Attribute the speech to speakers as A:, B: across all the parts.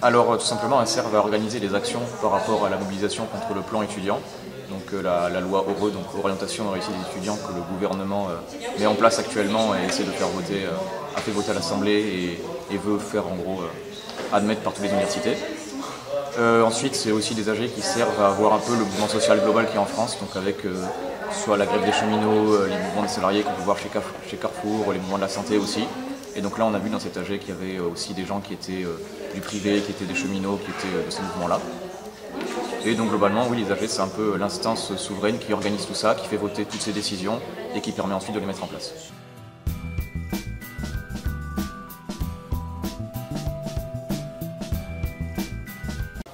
A: Alors tout simplement, un CER va organiser des actions par rapport à la mobilisation contre le plan étudiant, donc la loi ORE, donc orientation et réussite des étudiants, que le gouvernement met en place actuellement et essaie de faire voter, a fait voter à l'Assemblée et veut faire en gros admettre par toutes les universités. Ensuite, c'est aussi des AG qui servent à voir un peu le mouvement social global qui est en France, donc avec soit la grève des cheminots, les mouvements des salariés qu'on peut voir chez Carrefour, les mouvements de la santé aussi. Et donc là, on a vu dans cet AG qu'il y avait aussi des gens qui étaient du privé, qui étaient des cheminots, qui étaient de ces mouvements-là. Et donc globalement, oui, les AG, c'est un peu l'instance souveraine qui organise tout ça, qui fait voter toutes ces décisions et qui permet ensuite de les mettre en place.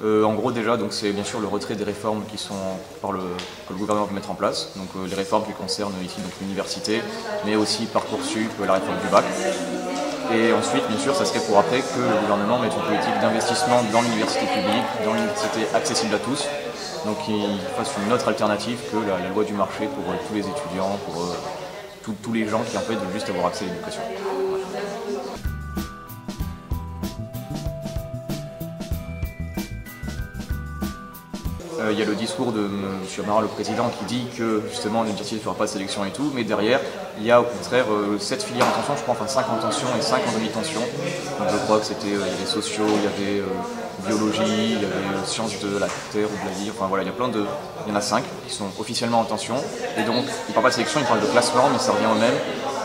A: En gros déjà, c'est bien sûr le retrait des réformes qui sont que le gouvernement veut mettre en place. Donc les réformes qui concernent ici l'université, mais aussi Parcoursup, la réforme du bac. Et ensuite, bien sûr, ça serait pour après que le gouvernement mette une politique d'investissement dans l'université publique, dans l'université accessible à tous. Donc qu'il fasse une autre alternative que la loi du marché pour tous les étudiants, pour tous les gens qui en fait veulent juste avoir accès à l'éducation. Il y a le discours de M. Amara, le président, qui dit que justement l'université ne fera pas de sélection et tout, mais derrière, il y a au contraire 7 filières en tension, je crois, enfin 5 en tension et 5 en demi-tension. Donc je crois que c'était, il y avait sociaux, il y avait biologie, il y avait sciences de la terre ou de la vie, enfin voilà, il y en a 5 qui sont officiellement en tension. Et donc, il ne parle pas de sélection, il parle de classement, mais ça revient au même.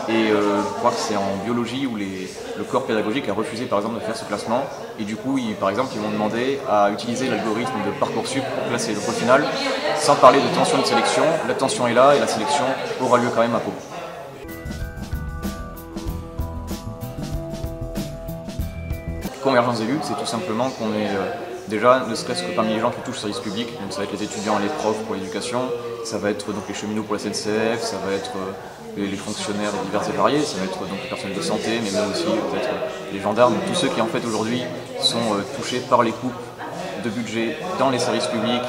A: Et je crois que c'est en biologie où le corps pédagogique a refusé par exemple de faire ce classement. Et du coup, par exemple, ils vont demander à utiliser l'algorithme de Parcoursup pour classer. Donc au final, sans parler de tension de sélection, la tension est là et la sélection aura lieu quand même à Pau. Convergence des luttes, c'est tout simplement qu'on est déjà, ne serait-ce que parmi les gens qui touchent le service public, donc ça va être les étudiants, les profs pour l'éducation, ça va être donc les cheminots pour la SNCF, ça va être les fonctionnaires divers et variés, ça va être donc les personnels de santé, mais même aussi peut-être les gendarmes, tous ceux qui en fait aujourd'hui sont touchés par les coupes de budget dans les services publics,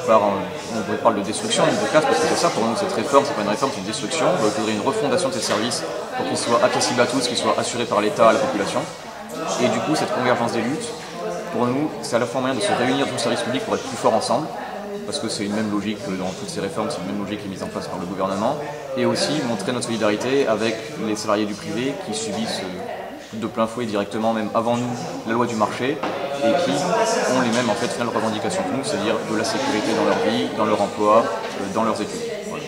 A: on parle de destruction de classe, parce que c'est ça pour nous cette réforme, c'est pas une réforme, c'est une destruction. Il faudrait une refondation de ces services pour qu'ils soient accessibles à tous, qu'ils soient assurés par l'État à la population. Et du coup, cette convergence des luttes, pour nous, c'est à la fois un moyen de se réunir dans le service public pour être plus forts ensemble, parce que c'est une même logique dans toutes ces réformes, c'est une même logique qui est mise en place par le gouvernement, et aussi montrer notre solidarité avec les salariés du privé qui subissent de plein fouet directement, même avant nous, la loi du marché, et qui ont les mêmes en fait, revendications que nous, c'est-à-dire de la sécurité dans leur vie, dans leur emploi, dans leurs études. Voilà.